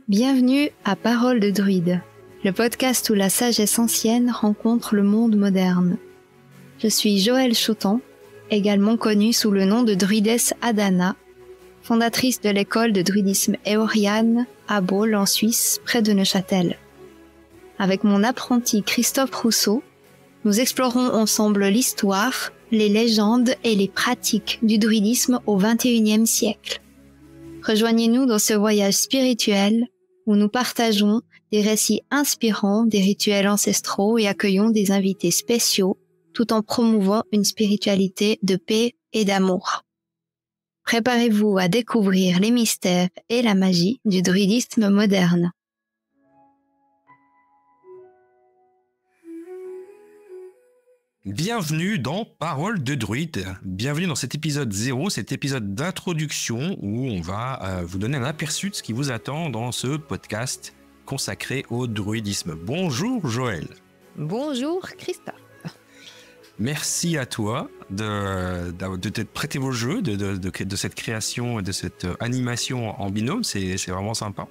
Bienvenue à Paroles de Druide, le podcast où la sagesse ancienne rencontre le monde moderne. Je suis Joëlle Chautan, également connue sous le nom de Druidesse Adana, fondatrice de l'école de druidisme éoriane à Baule en Suisse, près de Neuchâtel. Avec mon apprenti Christophe Rousseau, nous explorons ensemble l'histoire, les légendes et les pratiques du druidisme au XXIe siècle. Rejoignez-nous dans ce voyage spirituel où nous partageons des récits inspirants des rituels ancestraux et accueillons des invités spéciaux tout en promouvant une spiritualité de paix et d'amour. Préparez-vous à découvrir les mystères et la magie du druidisme moderne. Bienvenue dans Paroles de Druide. Bienvenue dans cet épisode 0, cet épisode d'introduction où on va vous donner un aperçu de ce qui vous attend dans ce podcast consacré au druidisme. Bonjour Joëlle. Bonjour Christophe. Merci à toi de t'être prêté au jeu, de cette création et de cette animation en binôme, c'est vraiment sympa.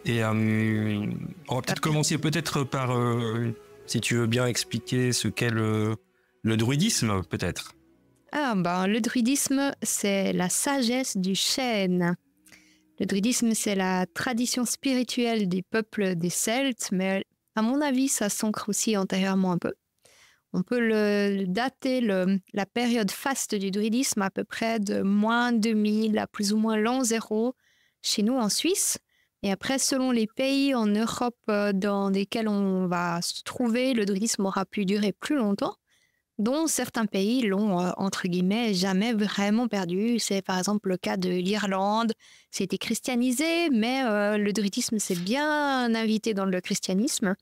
Et on va peut-être commencer par... si tu veux bien expliquer ce qu'est le druidisme, peut-être. Le druidisme, c'est la sagesse du chêne. Le druidisme, c'est la tradition spirituelle du peuple des Celtes, mais à mon avis, ça s'ancre aussi antérieurement un peu. On peut dater la période faste du druidisme à peu près de moins 2000 à plus ou moins l'an 0 chez nous en Suisse. Et après, selon les pays en Europe dans lesquels on va se trouver, le druidisme aura pu durer plus longtemps, dont certains pays l'ont, entre guillemets, jamais vraiment perdu. C'est par exemple le cas de l'Irlande. C'était christianisé, mais le druidisme s'est bien invité dans le christianisme.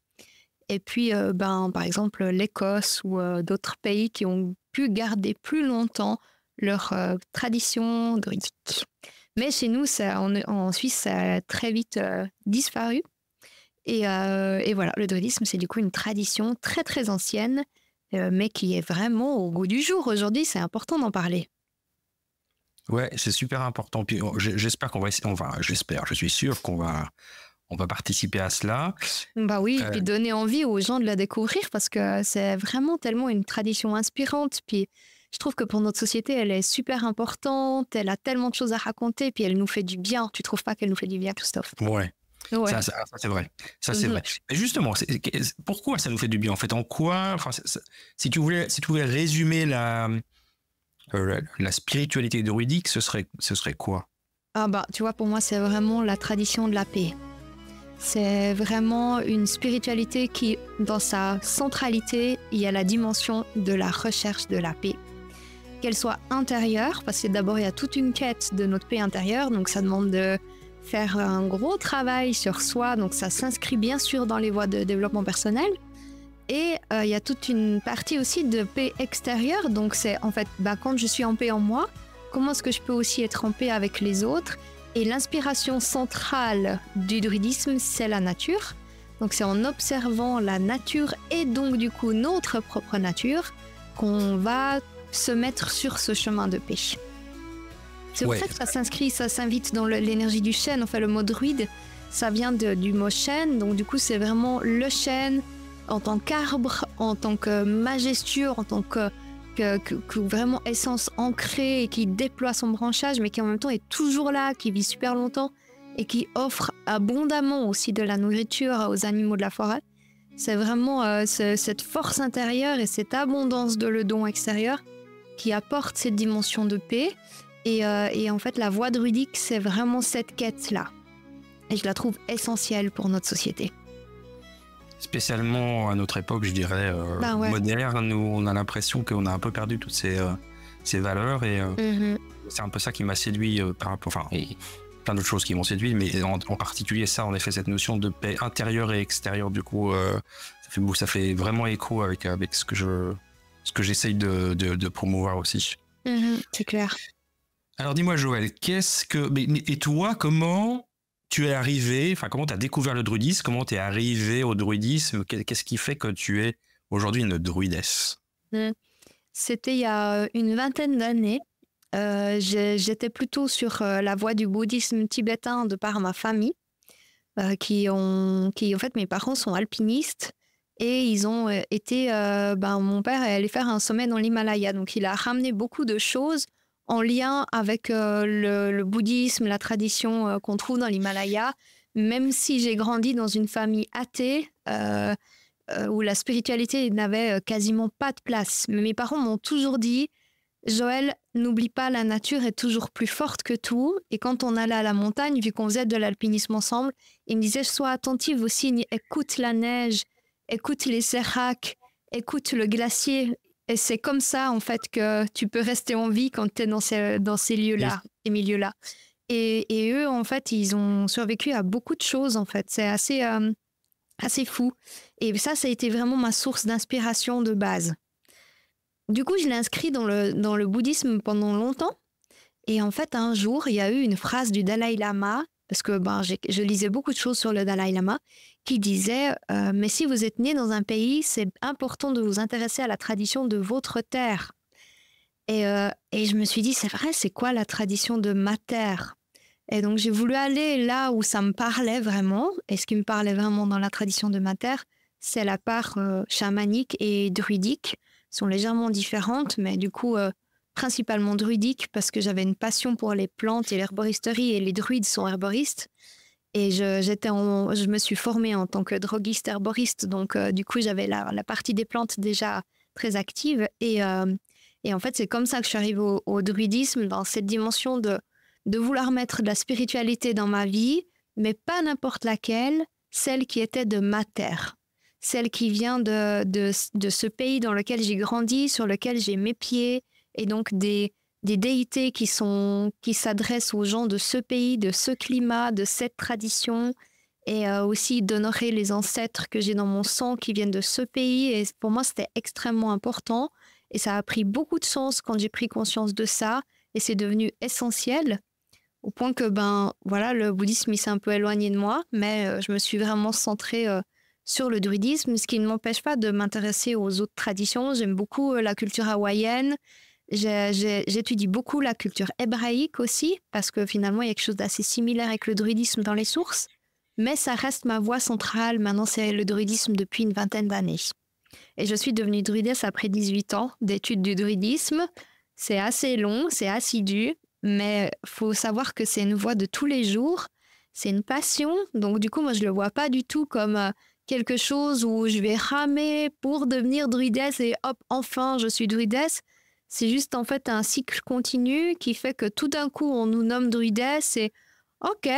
Et puis, par exemple, l'Écosse ou d'autres pays qui ont pu garder plus longtemps leur tradition druidique. Mais chez nous, en Suisse, ça a très vite disparu. Et voilà, le druidisme, c'est du coup une tradition très, très ancienne, mais qui est vraiment au goût du jour. Aujourd'hui, c'est important d'en parler. Ouais, c'est super important. Puis j'espère je suis sûr qu'on va participer à cela. Bah oui, puis donner envie aux gens de la découvrir parce que c'est vraiment tellement une tradition inspirante. Puis je trouve que pour notre société, elle est super importante. Elle a tellement de choses à raconter. Puis elle nous fait du bien. Tu trouves pas qu'elle nous fait du bien, Christophe? Ouais. Ça c'est vrai. Ça, c'est vrai. Mais justement, pourquoi ça nous fait du bien? En fait, en quoi... si tu voulais résumer la spiritualité druidique, ce serait quoi? Tu vois, pour moi, c'est vraiment la tradition de la paix. C'est vraiment une spiritualité qui, dans sa centralité, il y a la dimension de la recherche de la paix. Qu'elle soit intérieure, parce que d'abord, il y a toute une quête de notre paix intérieure, donc ça demande de faire un gros travail sur soi, donc ça s'inscrit bien sûr dans les voies de développement personnel. Et il y a toute une partie aussi de paix extérieure, donc c'est en fait, quand je suis en paix en moi, comment est-ce que je peux aussi être en paix avec les autres ? Et l'inspiration centrale du druidisme, c'est la nature. Donc c'est en observant la nature et donc du coup notre propre nature qu'on va se mettre sur ce chemin de paix. C'est pour ça que ça s'invite dans l'énergie du chêne. Enfin, le mot druide, ça vient du mot chêne. Donc du coup, c'est vraiment le chêne en tant qu'arbre, en tant que majestueux, en tant que vraiment essence ancrée et qui déploie son branchage, mais qui en même temps est toujours là, qui vit super longtemps et qui offre abondamment aussi de la nourriture aux animaux de la forêt. C'est vraiment cette force intérieure et cette abondance de le don extérieur qui apporte cette dimension de paix. Et en fait, la voie druidique, c'est vraiment cette quête-là. Et je la trouve essentielle pour notre société. Spécialement à notre époque, je dirais, moderne, où on a l'impression qu'on a un peu perdu toutes ces valeurs. Et c'est un peu ça qui m'a séduit par rapport... Enfin, et plein d'autres choses qui m'ont séduit, mais en particulier ça, en effet, cette notion de paix intérieure et extérieure, du coup, ça fait vraiment écho avec ce que j'essaye de promouvoir aussi. C'est clair. Alors dis-moi, Joëlle, et toi, comment... tu es arrivé, comment tu as découvert le druidisme, comment tu es arrivé au druidisme, qu'est-ce qui fait que tu es aujourd'hui une druidesse? C'était il y a une vingtaine d'années. j'étais plutôt sur la voie du bouddhisme tibétain de par ma famille, en fait, mes parents sont alpinistes et ils ont été, mon père est allé faire un sommet dans l'Himalaya, donc il a ramené beaucoup de choses en lien avec le bouddhisme, la tradition qu'on trouve dans l'Himalaya, même si j'ai grandi dans une famille athée, où la spiritualité n'avait quasiment pas de place. Mais mes parents m'ont toujours dit, Joël, n'oublie pas, la nature est toujours plus forte que tout. Et quand on allait à la montagne, vu qu'on faisait de l'alpinisme ensemble, ils me disaient, sois attentive aux signes, écoute la neige, écoute les séracs, écoute le glacier. Et c'est comme ça, en fait, que tu peux rester en vie quand tu es dans ces lieux-là, ces milieux-là. Et eux, en fait, ils ont survécu à beaucoup de choses, en fait. C'est assez fou. Et ça a été vraiment ma source d'inspiration de base. Du coup, je l'ai inscrit dans le bouddhisme pendant longtemps. Et en fait, un jour, il y a eu une phrase du Dalai Lama, parce que je lisais beaucoup de choses sur le Dalai Lama, qui disait « Mais si vous êtes né dans un pays, c'est important de vous intéresser à la tradition de votre terre. » Et je me suis dit « C'est vrai, c'est quoi la tradition de ma terre ?» Et donc, j'ai voulu aller là où ça me parlait vraiment. Et ce qui me parlait vraiment dans la tradition de ma terre, c'est la part chamanique et druidique. Elles sont légèrement différentes, mais du coup, principalement druidique, parce que j'avais une passion pour les plantes et l'herboristerie, et les druides sont herboristes. Et je me suis formée en tant que droguiste herboriste, donc du coup, j'avais la partie des plantes déjà très active. Et en fait, c'est comme ça que je suis arrivée au druidisme, dans cette dimension de vouloir mettre de la spiritualité dans ma vie, mais pas n'importe laquelle, celle qui était de ma terre. Celle qui vient de ce pays dans lequel j'ai grandi, sur lequel j'ai mes pieds, et donc des déités qui s'adressent aux gens de ce pays, de ce climat, de cette tradition, et aussi d'honorer les ancêtres que j'ai dans mon sang qui viennent de ce pays. Et pour moi, c'était extrêmement important, et ça a pris beaucoup de sens quand j'ai pris conscience de ça, et c'est devenu essentiel, au point que le bouddhisme il s'est un peu éloigné de moi, mais je me suis vraiment centrée sur le druidisme, ce qui ne m'empêche pas de m'intéresser aux autres traditions. J'aime beaucoup la culture hawaïenne. J'étudie beaucoup la culture hébraïque aussi, parce que finalement, il y a quelque chose d'assez similaire avec le druidisme dans les sources. Mais ça reste ma voie centrale. Maintenant, c'est le druidisme depuis une 20aine d'années. Et je suis devenue druidesse après 18 ans d'études du druidisme. C'est assez long, c'est assidu, mais il faut savoir que c'est une voie de tous les jours. C'est une passion. Donc, du coup, moi, je ne le vois pas du tout comme quelque chose où je vais ramer pour devenir druidesse et hop, enfin, je suis druidesse. C'est juste en fait un cycle continu qui fait que tout d'un coup, on nous nomme druidesse et ok,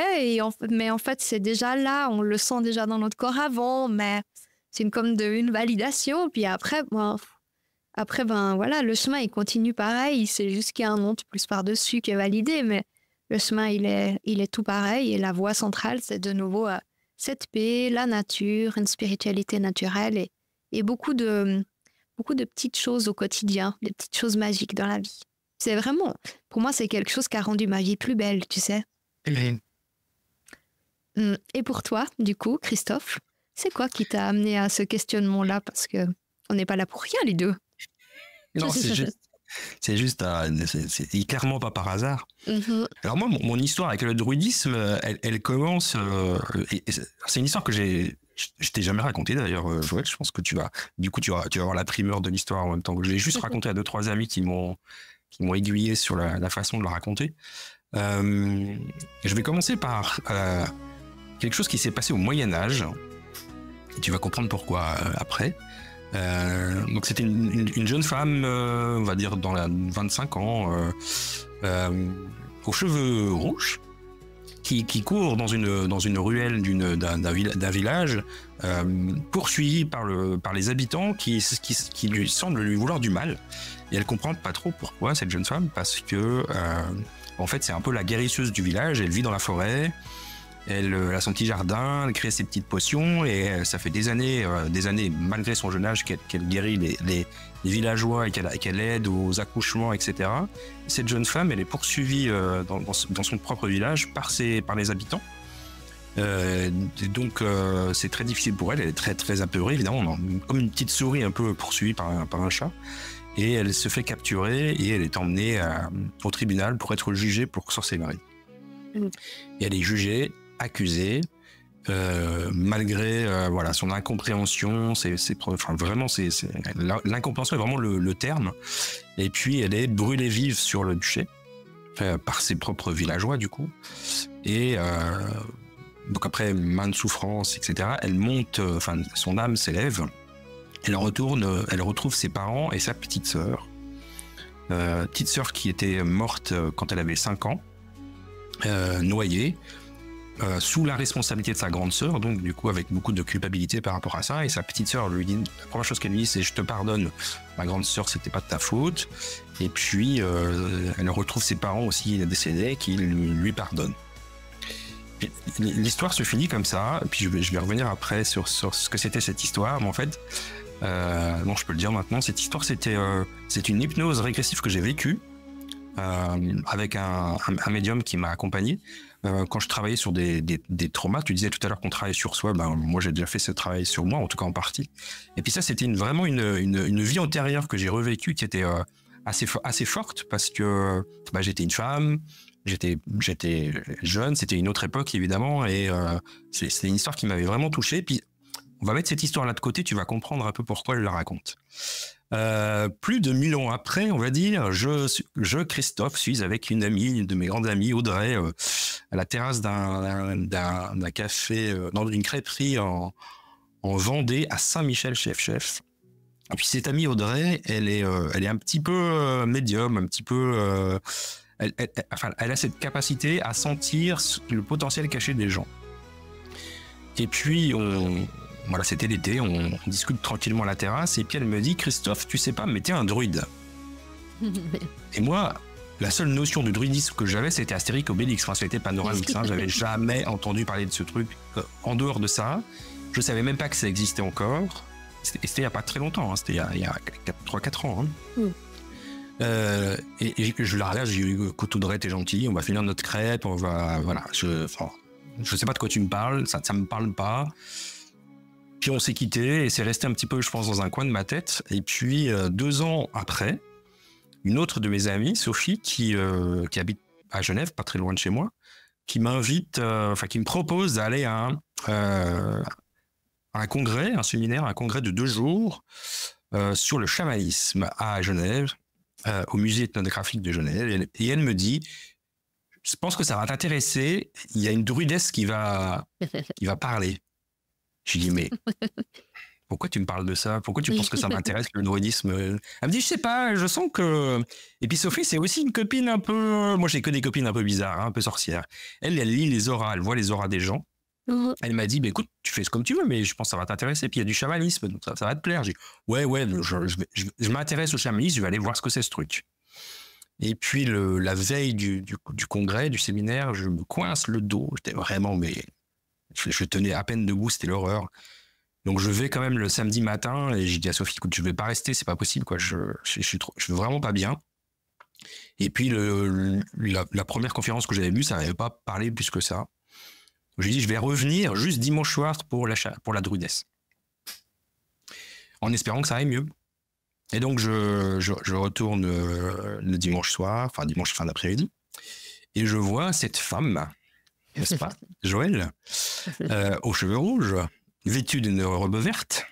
mais en fait, c'est déjà là, on le sent déjà dans notre corps avant, mais c'est comme une validation. Puis après, le chemin, il continue pareil. C'est juste qu'il y a un nom plus par-dessus qui est validé, mais le chemin, il est tout pareil. Et la voie centrale, c'est de nouveau cette paix, la nature, une spiritualité naturelle et beaucoup de petites choses au quotidien, des petites choses magiques dans la vie. C'est vraiment, pour moi, c'est quelque chose qui a rendu ma vie plus belle, tu sais. Et pour toi, du coup, Christophe, c'est quoi qui t'a amené à ce questionnement-là? Parce qu'on n'est pas là pour rien, les deux. Non, c'est clairement pas par hasard. Alors moi, mon histoire avec le druidisme, elle commence... c'est une histoire que je t'ai jamais racontée d'ailleurs, Joël. Je pense que tu vas avoir la primeur de l'histoire en même temps que je l'ai juste raconté à 2-3 amis qui m'ont aiguillé sur la façon de la raconter. Je vais commencer par quelque chose qui s'est passé au Moyen-Âge. Et tu vas comprendre pourquoi après. Donc c'était une jeune femme, on va dire dans la 25 ans, aux cheveux rouges, qui court dans une ruelle d'un village, poursuivie par les habitants qui lui semblent lui vouloir du mal. Et elle comprend pas trop pourquoi, cette jeune femme, parce que en fait c'est un peu la guérisseuse du village. Elle vit dans la forêt. Elle a son petit jardin, elle crée ses petites potions et ça fait des années, malgré son jeune âge, qu'elle guérit les villageois et qu'elle aide aux accouchements, etc. Cette jeune femme, elle est poursuivie dans son propre village par les habitants. Donc c'est très difficile pour elle, elle est très très apeurée, évidemment, comme une petite souris un peu poursuivie par un chat. et elle se fait capturer et elle est emmenée au tribunal pour être jugée pour sorcellerie. Et elle est jugée, accusée, malgré son incompréhension, l'incompréhension est vraiment le terme. Et puis elle est brûlée vive sur le bûcher par ses propres villageois du coup. Et donc après maintes souffrances, etc., elle monte, son âme s'élève. Elle retrouve ses parents et sa petite sœur. Petite sœur qui était morte quand elle avait 5 ans, noyée, sous la responsabilité de sa grande sœur, donc du coup avec beaucoup de culpabilité par rapport à ça. Et sa petite sœur lui dit, la première chose qu'elle lui dit, c'est « je te pardonne, ma grande sœur, c'était pas de ta faute ». Et puis elle retrouve ses parents aussi décédés qui lui pardonnent. L'histoire se finit comme ça, et puis je vais revenir après sur ce que c'était cette histoire, mais en fait, je peux le dire maintenant, cette histoire c'est une hypnose régressive que j'ai vécue avec un médium qui m'a accompagné quand je travaillais sur des traumas. Tu disais tout à l'heure qu'on travaille sur soi, moi j'ai déjà fait ce travail sur moi, en tout cas en partie. Et puis ça, c'était vraiment une vie antérieure que j'ai revécue, qui était assez forte, parce que j'étais une femme, j'étais jeune, c'était une autre époque évidemment, et c'est une histoire qui m'avait vraiment touché. Puis on va mettre cette histoire-là de côté, tu vas comprendre un peu pourquoi je la raconte. Plus de 1000 ans après, on va dire, Christophe, suis avec une de mes grandes amies, Audrey, à la terrasse d'un café, dans une crêperie en Vendée, à Saint-Michel chez F-Chef. Et puis cette amie Audrey, elle est un petit peu médium, un petit peu... elle a cette capacité à sentir le potentiel caché des gens. Et puis, c'était l'été, on discute tranquillement à la terrasse, et puis elle me dit « Christophe, tu sais pas, mais t'es un druide. » Et moi, la seule notion de druidisme que j'avais, c'était Astérix Obélix, c'était Panoramix, j'avais jamais entendu parler de ce truc. En dehors de ça, je savais même pas que ça existait encore. C'était il y a pas très longtemps, c'était il y a 3-4 ans. Et je la regarde, j'ai dit « Écoute, Audrey, t'es gentil, on va finir notre crêpe, on va... » Voilà, je sais pas de quoi tu me parles, ça me parle pas. Puis on s'est quitté et c'est resté un petit peu, je pense, dans un coin de ma tête. Et puis 2 ans après, une autre de mes amies, Sophie, qui habite à Genève, pas très loin de chez moi, qui m'invite, qui me propose d'aller à un congrès, un séminaire, un congrès de 2 jours sur le chamanisme à Genève, au musée ethnographique de Genève. Et elle me dit, je pense que ça va t'intéresser, il y a une druidesse qui va parler. Je lui dis, mais pourquoi tu me parles de ça? Pourquoi tu penses que ça m'intéresse, le druidisme? Elle me dit, je sais pas, je sens que... Et puis Sophie, c'est aussi une copine un peu... Moi, j'ai que des copines un peu bizarres, un peu sorcières. Elle lit les auras, elle voit les auras des gens. Elle m'a dit, écoute, tu fais comme tu veux, mais je pense que ça va t'intéresser. Et puis il y a du chamanisme, donc ça va te plaire. J'ai dit, ouais, je m'intéresse au chamanisme, je vais aller voir ce que c'est ce truc. Et puis la veille du congrès, du séminaire, je me coince le dos. J'étais vraiment, mais... Je tenais à peine debout, c'était l'horreur. Donc je vais quand même le samedi matin et j'ai dit à Sophie, écoute, je vais pas rester, c'est pas possible, quoi. Je suis vraiment pas bien. Et puis la première conférence que j'avais vue, ça n'avait pas parlé plus que ça. Je lui ai dit, je vais revenir juste dimanche soir pour la druidesse, en espérant que ça aille mieux. Et donc je retourne le dimanche soir, dimanche fin d'après-midi, et je vois cette femme, n'est-ce pas, Joël, aux cheveux rouges, vêtue d'une robe verte,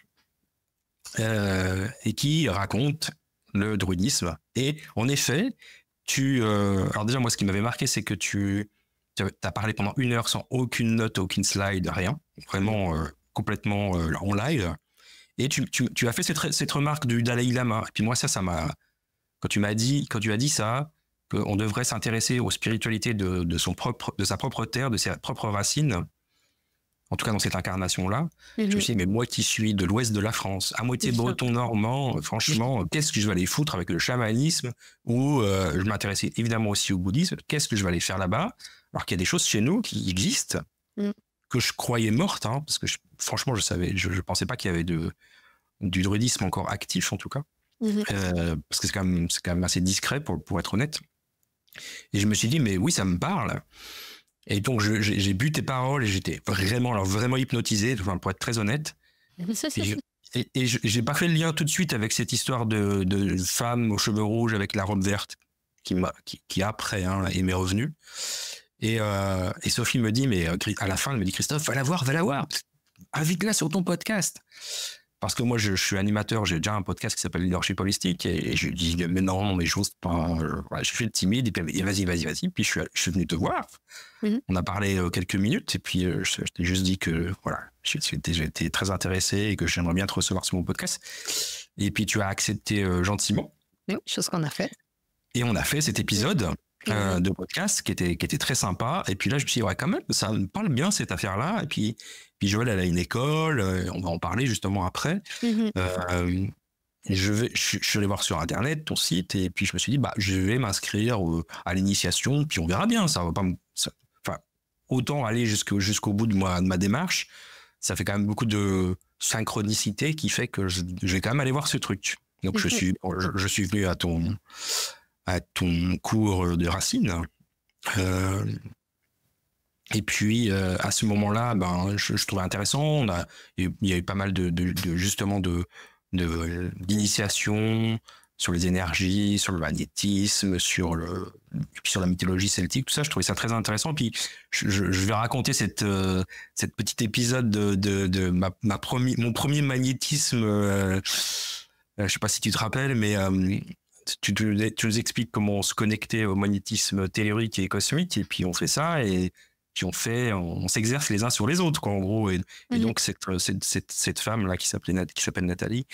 et qui raconte le druidisme. Et en effet, alors déjà, moi, ce qui m'avait marqué, c'est que tu as parlé pendant 1 heure sans aucune note, aucune slide, rien, vraiment complètement en live. Et tu as fait cette remarque du Dalai Lama. Et puis moi, ça m'a... Quand tu as dit ça, qu'on devrait s'intéresser aux spiritualités de sa propre terre, de ses propres racines, en tout cas dans cette incarnation-là, je me suis dit, mais moi qui suis de l'ouest de la France, à moitié breton normand, franchement, qu'est-ce que je vais aller foutre avec le chamanisme, ou je m'intéressais évidemment aussi au bouddhisme, qu'est-ce que je vais aller faire là-bas, alors qu'il y a des choses chez nous qui existent, que je croyais mortes, parce que franchement, je pensais pas qu'il y avait du druidisme encore actif, en tout cas, parce que c'est quand même assez discret pour être honnête. Et je me suis dit, mais oui, ça me parle. Et donc, j'ai bu tes paroles et j'étais vraiment hypnotisé, pour être très honnête. Et j'ai pas fait le lien tout de suite avec cette histoire de femme aux cheveux rouges avec la robe verte qui après m'est revenue. Et Sophie me dit, mais à la fin, elle me dit, Christophe, va la voir, invite-la sur ton podcast. Parce que moi, je suis animateur, j'ai déjà un podcast qui s'appelle Leadership Holistique, et je lui dis, mais non, mais j'ose pas. Je fais le timide, et puis vas-y. Puis je suis venu te voir. On a parlé quelques minutes, et puis je t'ai juste dit que voilà, j'étais très intéressé et que j'aimerais bien te recevoir sur mon podcast. Et puis tu as accepté gentiment. Oui, chose qu'on a fait. Et on a fait cet épisode de podcast qui était très sympa. Et puis là, je me suis dit, ouais, quand même, ça me parle bien cette affaire-là. Et puis Joël, elle a une école, on va en parler justement après. Je suis allé voir sur Internet ton site, et puis je me suis dit, je vais m'inscrire à l'initiation, puis on verra bien. Ça va pas autant aller jusqu'au bout de ma démarche. Ça fait quand même beaucoup de synchronicité qui fait que je vais quand même aller voir ce truc. Donc je suis venu à ton cours de Racine. Et puis à ce moment-là, je trouvais intéressant. Il y a eu pas mal d'initiations sur les énergies, sur le magnétisme, sur la mythologie celtique, tout ça. Je trouvais ça très intéressant. Puis je vais raconter cette petite épisode de mon premier magnétisme. Je sais pas si tu te rappelles, mais tu nous expliques comment on se connectait au magnétisme tellurique et cosmique, et puis on fait ça, et puis on s'exerce les uns sur les autres, quoi, en gros. Et donc cette femme là qui s'appelle Nathalie,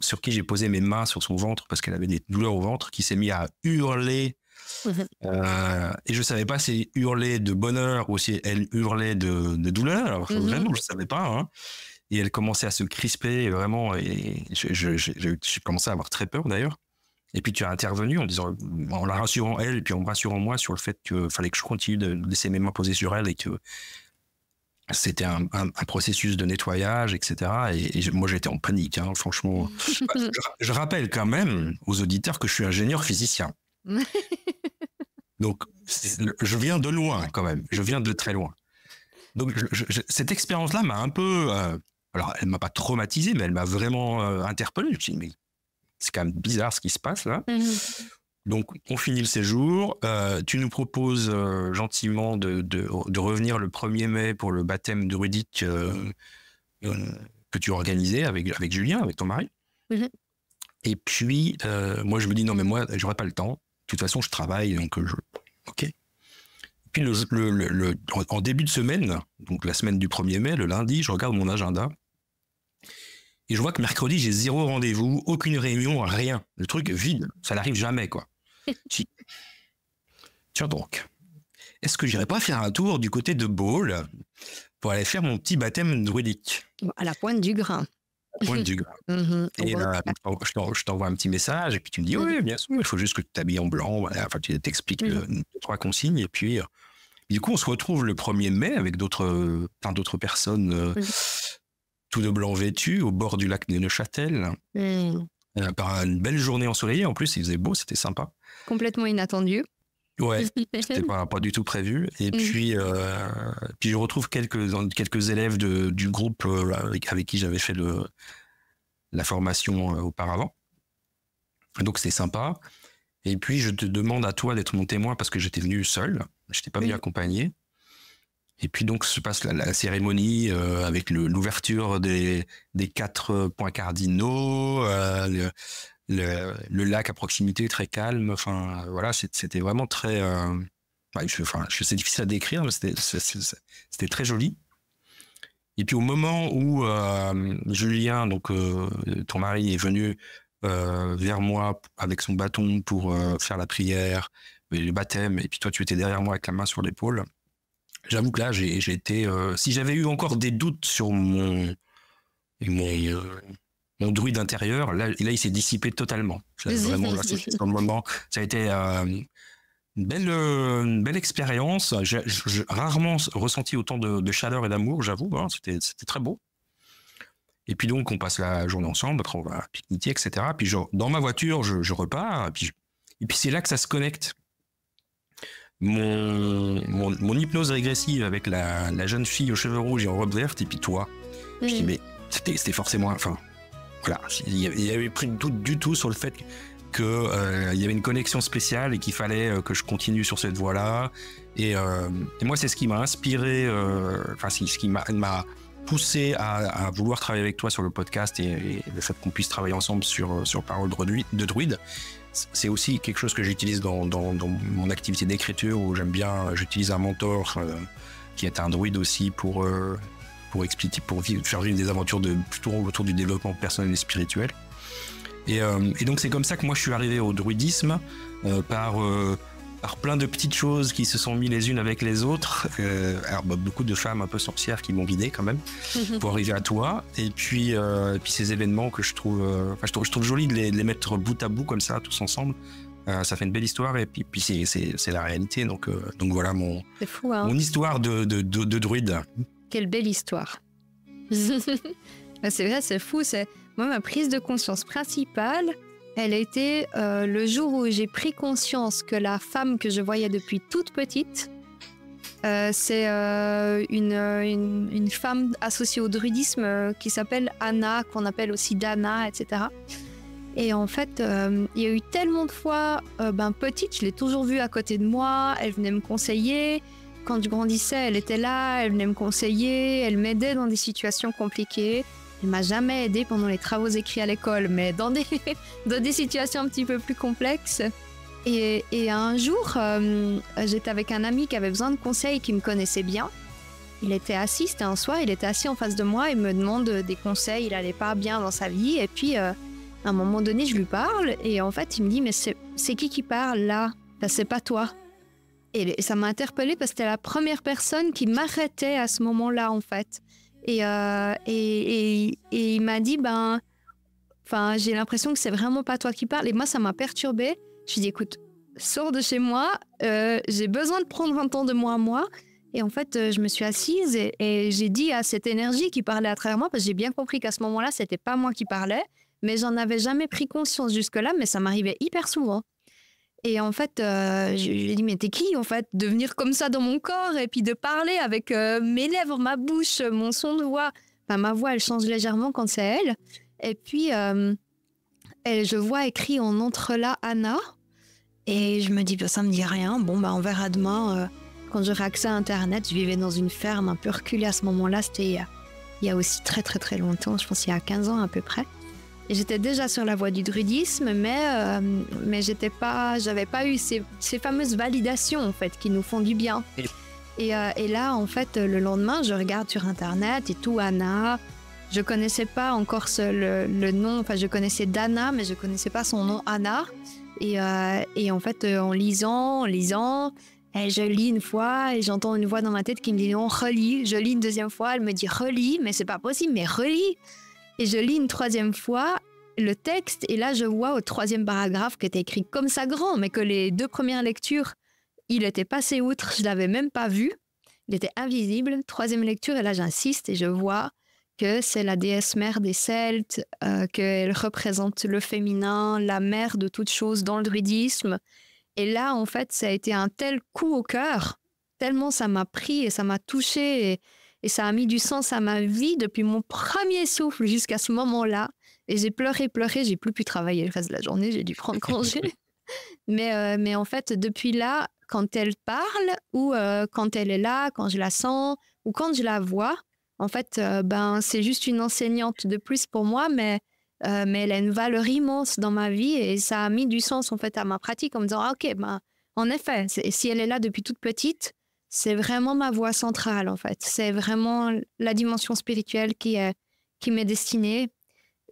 sur qui j'ai posé mes mains sur son ventre parce qu'elle avait des douleurs au ventre, qui s'est mis à hurler. Et je savais pas si elle hurlait de bonheur ou si elle hurlait de douleur. Alors, vraiment, je savais pas. Hein. Et elle commençait à se crisper vraiment, et j'ai commencé à avoir très peur d'ailleurs. Et puis tu as intervenu en la rassurant elle, et puis en me rassurant moi sur le fait qu'il fallait que je continue de laisser mes mains posées sur elle, et que c'était un processus de nettoyage, etc. Et moi j'étais en panique, hein, franchement. Je rappelle quand même aux auditeurs que je suis ingénieur physicien. Donc je viens de loin quand même, je viens de très loin. Donc cette expérience-là m'a un peu... alors elle m'a pas traumatisé, mais elle m'a vraiment interpellé. Je me suis dit, mais c'est quand même bizarre ce qui se passe là. Donc, on finit le séjour. Tu nous proposes gentiment de revenir le 1er mai pour le baptême druidique que tu organisais avec Julien, avec ton mari. Et puis, moi, je me dis, non, mais moi, j'aurais pas le temps. De toute façon, je travaille, donc OK. Et puis, en début de semaine, donc la semaine du 1er mai, le lundi, je regarde mon agenda. Et je vois que mercredi, j'ai 0 rendez-vous, aucune réunion, rien. Le truc vide, ça n'arrive jamais, quoi. Tiens donc, est-ce que j'irais pas faire un tour du côté de Baule pour aller faire mon petit baptême druidique? À la pointe du grain. À la pointe du grain. Et là, je t'envoie un petit message, et puis tu me dis, oui, bien sûr, il faut juste que tu t'habilles en blanc. Voilà. Enfin, tu t'expliques 3 consignes, et puis du coup, on se retrouve le 1er mai avec plein d'autres personnes tout de blanc vêtues au bord du lac de Neuchâtel. Par une belle journée ensoleillée, en plus, il faisait beau, c'était sympa. Complètement inattendu. Ouais, c'était pas du tout prévu. Et puis je retrouve quelques élèves du groupe avec qui j'avais fait la formation auparavant. Donc c'est sympa. Et puis je te demande à toi d'être mon témoin parce que j'étais venu seul, je n'étais pas venu accompagné. Et puis donc se passe la cérémonie avec l'ouverture des 4 points cardinaux, le lac à proximité très calme. Enfin voilà, c'était vraiment très. C'est difficile à décrire, mais c'était très joli. Et puis au moment où Julien, donc ton mari, est venu vers moi avec son bâton pour faire la prière, le baptême, et puis toi tu étais derrière moi avec la main sur l'épaule. J'avoue que là, j'ai été... si j'avais eu encore des doutes sur mon druide intérieur, là, il s'est dissipé totalement. Vraiment, là, dans le moment, ça a été une belle expérience. J'ai rarement ressenti autant de chaleur et d'amour, j'avoue. Hein, c'était très beau. Et puis donc, on passe la journée ensemble, après on va pique-niquer, etc. Puis dans ma voiture, je repars. Et puis c'est là que ça se connecte. Mon hypnose régressive avec la jeune fille aux cheveux rouges et en robe verte, et puis toi. Je dis, mais c'était forcément... Enfin, voilà, il y avait plus de doute du tout sur le fait qu'il y avait une connexion spéciale et qu'il fallait que je continue sur cette voie-là. Et moi, c'est ce qui m'a inspiré, ce qui m'a poussé à vouloir travailler avec toi sur le podcast et le fait qu'on puisse travailler ensemble sur Parole de Druide. C'est aussi quelque chose que j'utilise dans mon activité d'écriture où j'utilise un mentor qui est un druide aussi pour expliquer, faire vivre des aventures plutôt autour du développement personnel et spirituel. Et donc c'est comme ça que moi je suis arrivé au druidisme par plein de petites choses qui se sont mises les unes avec les autres. Beaucoup de femmes un peu sorcières qui m'ont guidé quand même pour arriver à toi. Et puis ces événements que je trouve joli de les mettre bout à bout comme ça, tous ensemble. Ça fait une belle histoire et puis c'est la réalité. Donc voilà mon histoire de druide. Quelle belle histoire. C'est vrai, c'est fou. Moi, ma prise de conscience principale, elle a été le jour où j'ai pris conscience que la femme que je voyais depuis toute petite, c'est une femme associée au druidisme qui s'appelle Anna, qu'on appelle aussi Dana, etc. Et en fait, il y a eu tellement de fois, petite, je l'ai toujours vue à côté de moi, elle venait me conseiller. Quand je grandissais, elle était là, elle venait me conseiller, elle m'aidait dans des situations compliquées. Elle m'a jamais aidée pendant les travaux écrits à l'école, mais dans des situations un petit peu plus complexes. Et un jour, j'étais avec un ami qui avait besoin de conseils, qui me connaissait bien. Il était assis, c'était un soir, il était assis en face de moi, il me demande des conseils, il allait pas bien dans sa vie. Et puis, à un moment donné, je lui parle, et en fait, il me dit « Mais c'est qui parle là ? C'est pas toi ?» Et ça m'a interpellée parce que c'était la première personne qui m'arrêtait à ce moment-là, en fait. Et il m'a dit, j'ai l'impression que c'est vraiment pas toi qui parles. Et moi, ça m'a perturbée. Je lui ai dit, écoute, sors de chez moi. J'ai besoin de prendre un temps de moi à moi. Et en fait, je me suis assise et j'ai dit à cette énergie qui parlait à travers moi, parce que j'ai bien compris qu'à ce moment-là, c'était pas moi qui parlais, mais j'en avais jamais pris conscience jusque-là, mais ça m'arrivait hyper souvent. Et en fait, je lui ai dit, mais t'es qui, en fait, de venir comme ça dans mon corps et puis de parler avec mes lèvres, ma bouche, mon son de voix. Enfin, ma voix, elle change légèrement quand c'est elle. Et puis, je vois écrit en entrelacs Anna. Et je me dis, ça me dit rien. Bon, on verra demain. Quand j'aurai accès à Internet, je vivais dans une ferme un peu reculée à ce moment-là. C'était il y a aussi très, très, très longtemps. Je pense il y a 15 ans à peu près. Et j'étais déjà sur la voie du druidisme, mais j'avais pas eu ces fameuses validations en fait qui nous font du bien. Et là, en fait, le lendemain, je regarde sur Internet et tout, Anna. Je connaissais pas encore le nom. Enfin, je connaissais Dana, mais je connaissais pas son nom Anna. Et en fait, en lisant, et je lis une fois et j'entends une voix dans ma tête qui me dit non, relis. Je lis une deuxième fois, elle me dit relis, mais c'est pas possible, mais relis. Et je lis une troisième fois le texte et là je vois au 3e paragraphe qui était écrit comme ça grand, mais que les 2 premières lectures, il était passé outre, je l'avais même pas vu, il était invisible. 3e lecture et là j'insiste et je vois que c'est la déesse mère des Celtes, qu'elle représente le féminin, la mère de toutes choses dans le druidisme. Et là en fait ça a été un tel coup au cœur, tellement ça m'a pris et ça m'a touché et ça a mis du sens à ma vie depuis mon premier souffle jusqu'à ce moment-là. Et j'ai pleuré, j'ai plus pu travailler le reste de la journée, j'ai dû prendre congé. mais en fait, depuis là, quand elle parle ou quand elle est là, quand je la sens ou quand je la vois, en fait, c'est juste une enseignante de plus pour moi, mais elle a une valeur immense dans ma vie et ça a mis du sens en fait à ma pratique en me disant en effet, si elle est là depuis toute petite, c'est vraiment ma voie centrale, en fait. C'est vraiment la dimension spirituelle qui m'est destinée.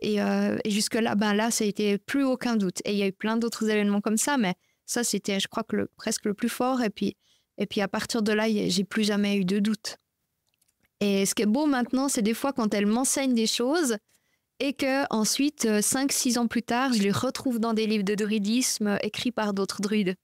Et jusque-là, là, ça a été plus aucun doute. Et il y a eu plein d'autres événements comme ça, mais ça, c'était, je crois, presque le plus fort. Et puis à partir de là, j'ai plus jamais eu de doute. Et ce qui est beau maintenant, c'est des fois quand elle m'enseigne des choses et que ensuite, 5-6 ans plus tard, je les retrouve dans des livres de druidisme écrits par d'autres druides.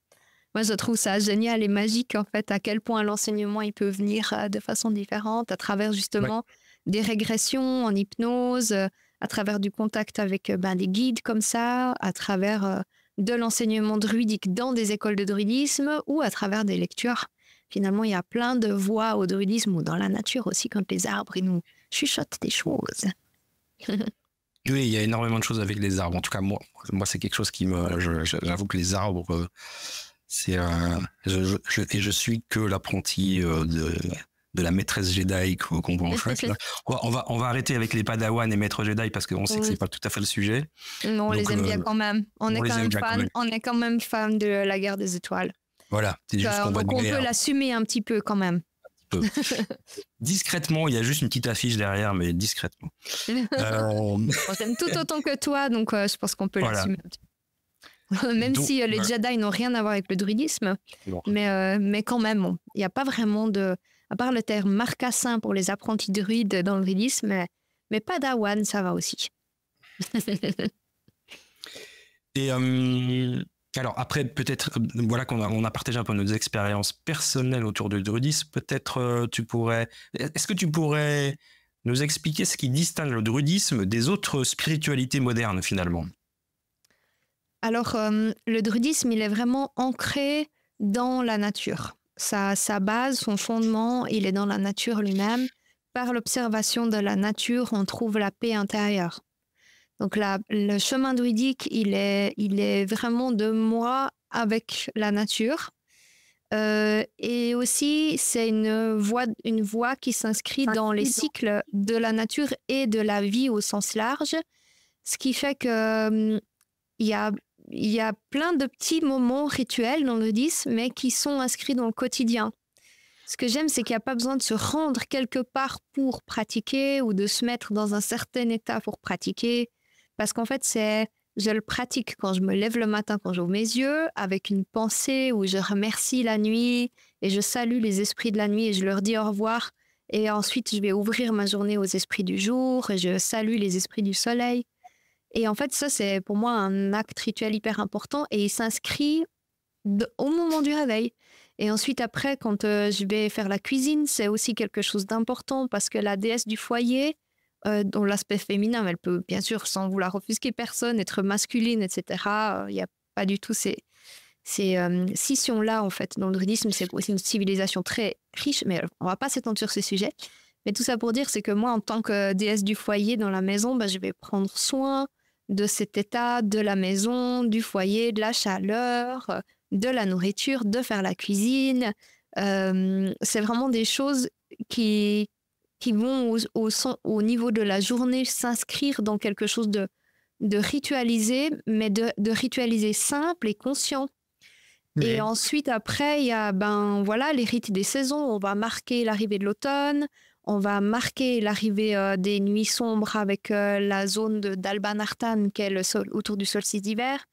Moi, je trouve ça génial et magique, en fait, à quel point l'enseignement, il peut venir de façon différente, à travers, justement, des régressions en hypnose, à travers du contact avec des guides comme ça, à travers de l'enseignement druidique dans des écoles de druidisme ou à travers des lectures. Finalement, il y a plein de voies au druidisme ou dans la nature aussi, quand les arbres, ils nous chuchotent des choses. Oui, il y a énormément de choses avec les arbres. En tout cas, moi c'est quelque chose qui me... J'avoue que les arbres, c'est... je suis que l'apprenti de la maîtresse Jedi qu'on voit en face. On va arrêter avec les Padawan et maîtres Jedi parce qu'on sait que c'est pas tout à fait le sujet. Non, on les aime bien quand même. On est quand même fan de la guerre des étoiles. Voilà. Donc on peut l'assumer un petit peu quand même. Discrètement, il y a juste une petite affiche derrière, mais discrètement. J'aime tout autant que toi, donc je pense qu'on peut l'assumer. Même si les Jedi n'ont rien à voir avec le druidisme, mais quand même, il n'y a pas vraiment de... À part le terme marcassin pour les apprentis druides dans le druidisme, mais Padawan, ça va aussi. Et alors après, peut-être, voilà qu'on a partagé un peu nos expériences personnelles autour du druidisme. Peut-être est-ce que tu pourrais nous expliquer ce qui distingue le druidisme des autres spiritualités modernes finalement? Alors, le druidisme, il est vraiment ancré dans la nature. Sa base, son fondement, il est dans la nature lui-même. Par l'observation de la nature, on trouve la paix intérieure. Donc le chemin druidique, il est vraiment de moi avec la nature. Et aussi, c'est une voie qui s'inscrit dans les cycles de la nature et de la vie au sens large. Ce qui fait que il y a plein de petits moments rituels dans le druidisme, mais qui sont inscrits dans le quotidien. Ce que j'aime, c'est qu'il n'y a pas besoin de se rendre quelque part pour pratiquer ou de se mettre dans un certain état pour pratiquer. Parce qu'en fait, je le pratique quand je me lève le matin, quand j'ouvre mes yeux, avec une pensée où je remercie la nuit et je salue les esprits de la nuit et je leur dis au revoir. Et ensuite, je vais ouvrir ma journée aux esprits du jour et je salue les esprits du soleil. Et en fait, ça, c'est pour moi un acte rituel hyper important et il s'inscrit au moment du réveil. Et ensuite, après, quand je vais faire la cuisine, c'est aussi quelque chose d'important parce que la déesse du foyer, dont l'aspect féminin, elle peut bien sûr, sans vouloir offusquer personne, être masculine, etc. Il n'y a pas du tout ces scissions-là, en fait. Dans le druidisme, c'est aussi une civilisation très riche, mais on ne va pas s'étendre sur ce sujet. Mais tout ça pour dire, c'est que moi, en tant que déesse du foyer dans la maison, je vais prendre soin de cet état, de la maison, du foyer, de la chaleur, de la nourriture, de faire la cuisine. C'est vraiment des choses qui vont au niveau de la journée s'inscrire dans quelque chose de ritualisé, mais de ritualisé simple et conscient. Oui. Et ensuite, après, il y a les rites des saisons. On va marquer l'arrivée de l'automne. On va marquer l'arrivée des nuits sombres avec la zone d'Albanartan, qui est autour du solstice d'hiver.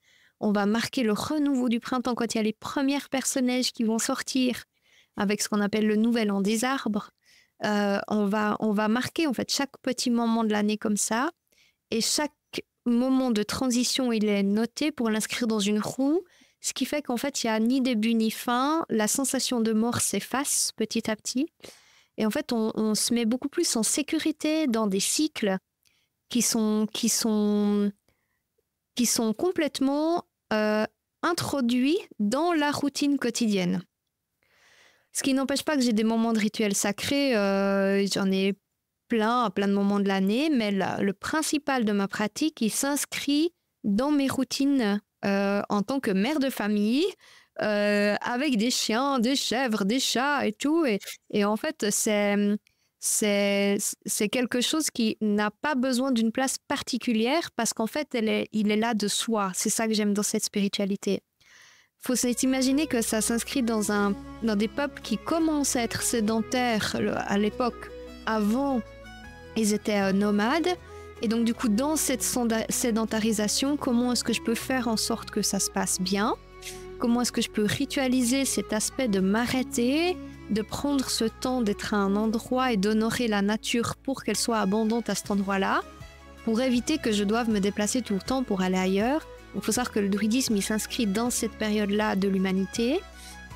On va marquer le renouveau du printemps quand il y a les premières personnages qui vont sortir avec ce qu'on appelle le nouvel an des arbres. On va marquer en fait chaque petit moment de l'année comme ça. Et chaque moment de transition, il est noté pour l'inscrire dans une roue. Ce qui fait qu'en fait, il n'y a ni début ni fin. La sensation de mort s'efface petit à petit. Et en fait, on se met beaucoup plus en sécurité dans des cycles qui sont complètement introduits dans la routine quotidienne. Ce qui n'empêche pas que j'ai des moments de rituels sacrés. J'en ai plein de moments de l'année, mais le principal de ma pratique, il s'inscrit dans mes routines en tant que mère de famille, avec des chiens, des chèvres, des chats et tout. Et en fait, c'est quelque chose qui n'a pas besoin d'une place particulière parce qu'en fait, il est là de soi. C'est ça que j'aime dans cette spiritualité. Il faut s'imaginer que ça s'inscrit dans des peuples qui commencent à être sédentaires à l'époque. Avant, ils étaient nomades. Et donc, du coup, dans cette sédentarisation, comment est-ce que je peux faire en sorte que ça se passe bien ? Comment est-ce que je peux ritualiser cet aspect de m'arrêter, de prendre ce temps d'être à un endroit et d'honorer la nature pour qu'elle soit abondante à cet endroit-là, pour éviter que je doive me déplacer tout le temps pour aller ailleurs. Il faut savoir que le druidisme, il s'inscrit dans cette période-là de l'humanité.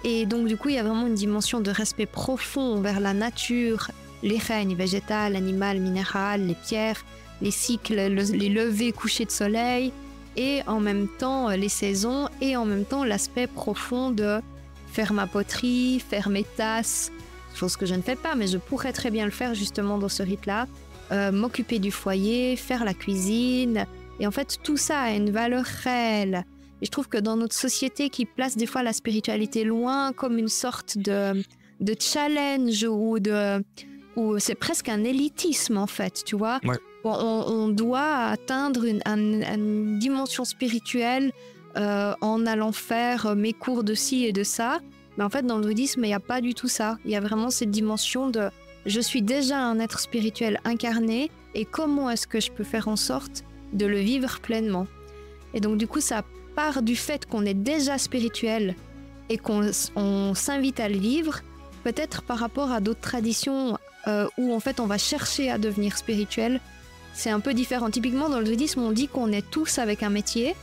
Et donc, du coup, il y a vraiment une dimension de respect profond envers la nature, les règnes végétal, animal, minéral, les pierres, les cycles, les levées, couchers de soleil, et en même temps les saisons, et en même temps l'aspect profond de faire ma poterie, faire mes tasses, chose que je ne fais pas, mais je pourrais très bien le faire justement dans ce rite-là, m'occuper du foyer, faire la cuisine. Et en fait, tout ça a une valeur réelle. Et je trouve que dans notre société qui place des fois la spiritualité loin comme une sorte de challenge ou c'est presque un élitisme en fait, tu vois. Ouais. On doit atteindre une dimension spirituelle en allant faire mes cours de ci et de ça. Mais en fait, dans le druidisme, il n'y a pas du tout ça. Il y a vraiment cette dimension de je suis déjà un être spirituel incarné et comment est-ce que je peux faire en sorte de le vivre pleinement. Et donc du coup, ça part du fait qu'on est déjà spirituel et qu'on s'invite à le vivre, peut-être par rapport à d'autres traditions où en fait on va chercher à devenir spirituel. C'est un peu différent. Typiquement dans le druidisme, on dit qu'on est tous avec un métier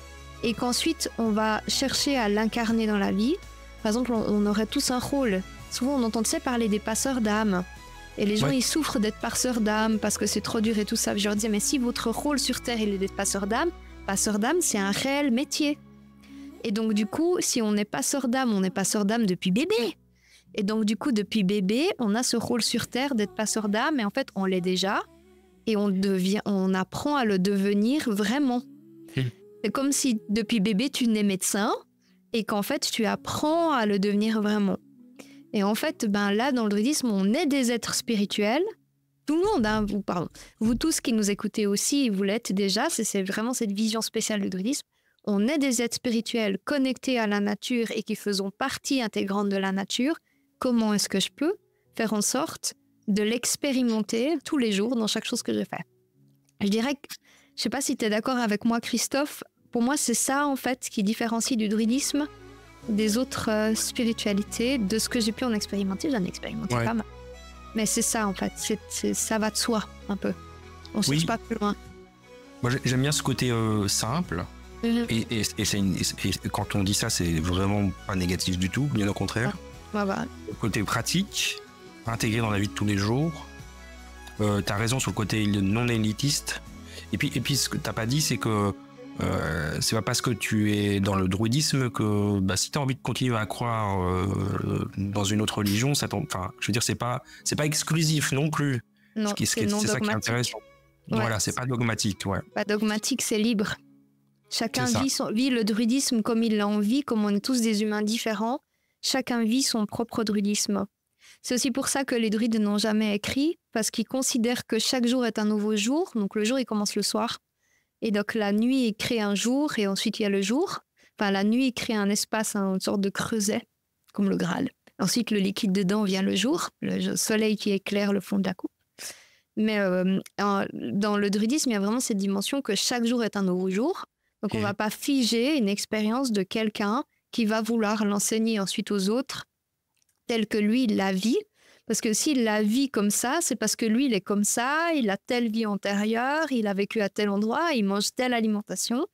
et qu'ensuite on va chercher à l'incarner dans la vie. Par exemple, on aurait tous un rôle. Souvent on entend parler des passeurs d'âme. Et les gens, ils souffrent d'être passeurs d'âme parce que c'est trop dur et tout ça. Je leur disais, mais si votre rôle sur Terre, il est d'être passeur d'âme, c'est un réel métier. Et donc, du coup, si on est passeur d'âme, on est passeur d'âme depuis bébé. Et donc, du coup, depuis bébé, on a ce rôle sur Terre d'être passeur d'âme. Et en fait, on l'est déjà. Et on apprend à le devenir vraiment. C'est comme si, depuis bébé, tu nais médecin et qu'en fait, tu apprends à le devenir vraiment. Et en fait, là, dans le druidisme, on est des êtres spirituels. Tout le monde, hein, vous tous qui nous écoutez aussi, vous l'êtes déjà. C'est vraiment cette vision spéciale du druidisme. On est des êtres spirituels connectés à la nature et qui faisons partie intégrante de la nature. Comment est-ce que je peux faire en sorte de l'expérimenter tous les jours dans chaque chose que je fais? Je dirais que, je ne sais pas si tu es d'accord avec moi, Christophe, pour moi, c'est ça, en fait, qui différencie du druidisme des autres spiritualités, de ce que j'ai pu en expérimenter. J'en ai expérimenté pas mal. Mais c'est ça, en fait. Ça va de soi, un peu. On ne cherche pas plus loin. Moi, j'aime bien ce côté simple. Et quand on dit ça, c'est vraiment pas négatif du tout, bien au contraire. Le côté pratique, intégré dans la vie de tous les jours. T'as raison sur le côté non élitiste. Et puis ce que t'as pas dit, c'est que c'est pas parce que tu es dans le druidisme que si tu as envie de continuer à croire dans une autre religion, je veux dire, c'est pas exclusif non plus. Non, c'est ça qui est intéressant. Voilà, c'est pas dogmatique. Pas dogmatique, c'est libre. Chacun vit le druidisme comme il l'a envie, comme on est tous des humains différents. Chacun vit son propre druidisme. C'est aussi pour ça que les druides n'ont jamais écrit, parce qu'ils considèrent que chaque jour est un nouveau jour. Donc le jour, il commence le soir. Et donc la nuit, il crée un jour et ensuite il y a le jour. Enfin, la nuit, il crée un espace, une sorte de creuset, comme le Graal. Ensuite, le liquide dedans vient le jour, le soleil qui éclaire le fond de la coupe. Mais dans le druidisme, il y a vraiment cette dimension que chaque jour est un nouveau jour. Donc on ne va pas figer une expérience de quelqu'un qui va vouloir l'enseigner ensuite aux autres tel que lui, il la vit. Parce que s'il la vit comme ça, c'est parce que lui, il est comme ça, il a telle vie antérieure, il a vécu à tel endroit, il mange telle alimentation.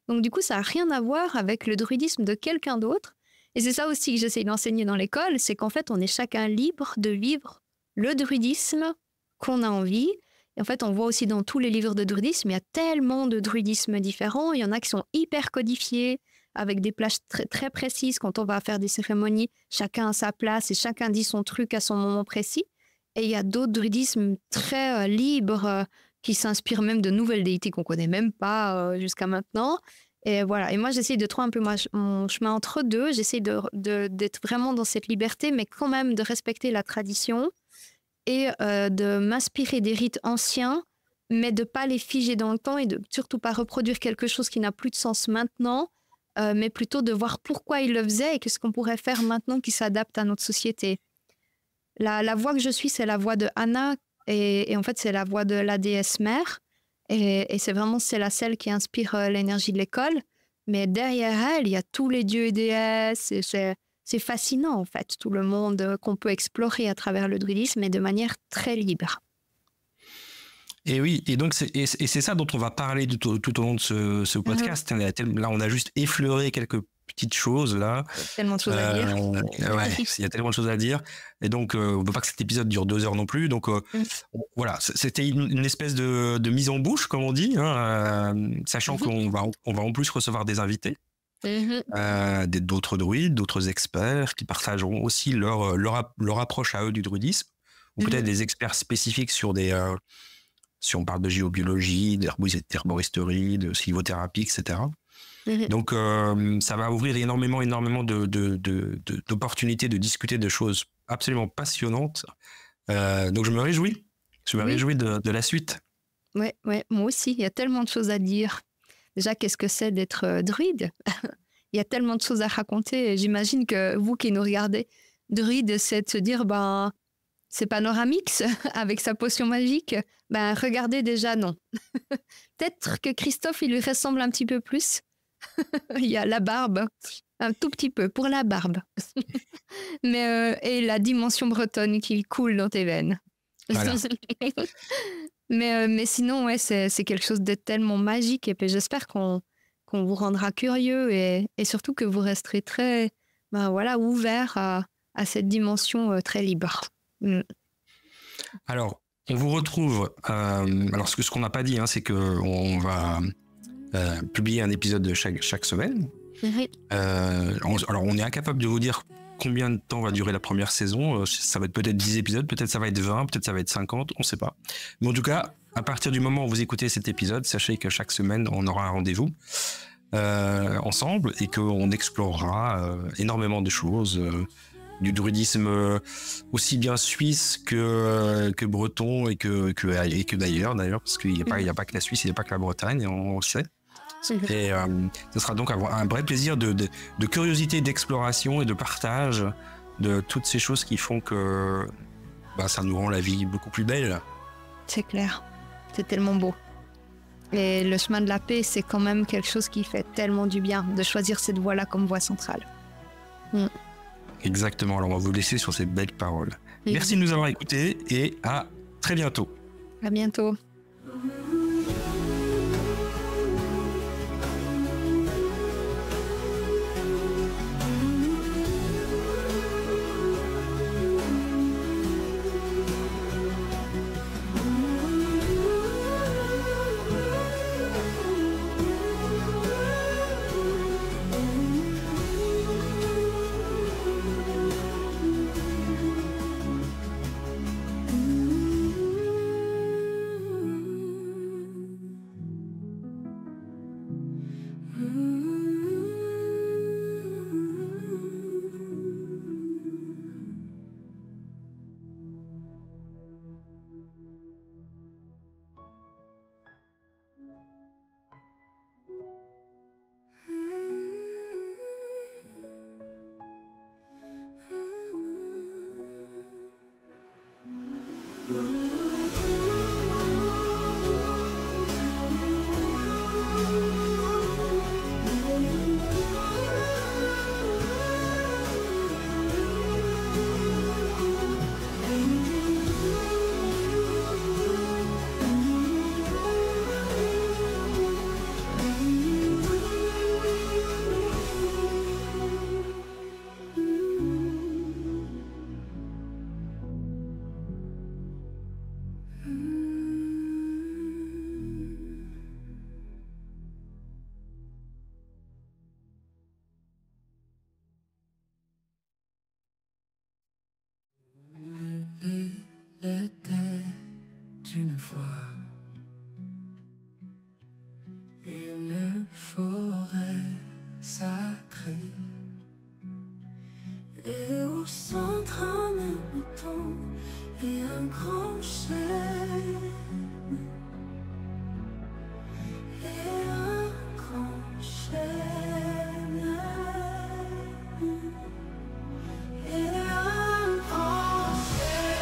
Donc du coup, ça n'a rien à voir avec le druidisme de quelqu'un d'autre. Et c'est ça aussi que j'essaie d'enseigner dans l'école, c'est qu'en fait, on est chacun libre de vivre le druidisme qu'on a envie. Et en fait, on voit aussi dans tous les livres de druidisme, il y a tellement de druidismes différents. Il y en a qui sont hyper codifiés, avec des plages très, très précises. Quand on va faire des cérémonies, chacun a sa place et chacun dit son truc à son moment précis. Et il y a d'autres druidismes très libres qui s'inspirent même de nouvelles déités qu'on ne connaît même pas jusqu'à maintenant. Et voilà. Et moi, j'essaie de trouver un peu mon chemin entre deux. J'essaie d'être vraiment dans cette liberté, mais quand même de respecter la tradition et de m'inspirer des rites anciens, mais de ne pas les figer dans le temps et de surtout pas reproduire quelque chose qui n'a plus de sens maintenant, mais plutôt de voir pourquoi il le faisait et qu'est-ce qu'on pourrait faire maintenant qui s'adapte à notre société. La voix que je suis, c'est la voix de Anna et en fait, c'est la voix de la déesse mère. Et c'est vraiment celle qui inspire l'énergie de l'école. Mais derrière elle, il y a tous les dieux et déesses. Et c'est fascinant, en fait, tout le monde qu'on peut explorer à travers le druidisme et de manière très libre. Et oui, et donc c'est ça dont on va parler tout au long de ce podcast. Là, on a juste effleuré quelques petites choses là. Il y a tellement de choses à dire. Il y a tellement de choses à dire. Et donc, on ne veut pas que cet épisode dure 2 heures non plus. Donc, voilà, c'était une espèce de mise en bouche, comme on dit, hein, sachant qu'on va en plus recevoir des invités, d'autres druides, d'autres experts qui partageront aussi leur approche à eux du druidisme, ou peut-être des experts spécifiques sur des si on parle de géobiologie, d'herboristerie, de sylvothérapie, etc. Donc, ça va ouvrir énormément d'opportunités de discuter de choses absolument passionnantes. Donc, je me réjouis. De la suite. Ouais, moi aussi. Il y a tellement de choses à dire. Déjà, qu'est-ce que c'est d'être druide? Il y a tellement de choses à raconter. Et j'imagine que vous qui nous regardez, druide, c'est de se dire, c'est Panoramix avec sa potion magique. Regardez déjà, non. Peut-être que Christophe, il lui ressemble un petit peu plus. Il y a la barbe, un tout petit peu pour la barbe. Et la dimension bretonne qui coule dans tes veines. Voilà. mais sinon, ouais, c'est quelque chose de tellement magique. Et puis j'espère qu'on vous rendra curieux et surtout que vous resterez très ouvert à cette dimension très libre. Alors, on vous retrouve. Alors, ce qu'on n'a pas dit, c'est qu'on va publier un épisode chaque semaine. Alors, on est incapable de vous dire combien de temps va durer la première saison. Ça va être peut-être 10 épisodes, peut-être ça va être 20, peut-être ça va être 50, on ne sait pas. Mais en tout cas, à partir du moment où vous écoutez cet épisode, sachez que chaque semaine, on aura un rendez-vous ensemble et qu'on explorera énormément de choses. Du druidisme aussi bien suisse que breton et que d'ailleurs, parce qu'il n'y a pas que la Suisse, il n'y a pas que la Bretagne, on le sait. Et ce sera donc un vrai plaisir de curiosité, d'exploration et de partage de toutes ces choses qui font que ça nous rend la vie beaucoup plus belle. C'est clair, c'est tellement beau. Et le chemin de la paix, c'est quand même quelque chose qui fait tellement du bien de choisir cette voie-là comme voie centrale. Exactement, alors on va vous laisser sur ces belles paroles. Merci de nous avoir écoutés et à très bientôt. À bientôt. Une fois, une forêt sacrée, et au centre un mouton et un grand chêne, et un grand chêne, et un grand chêne.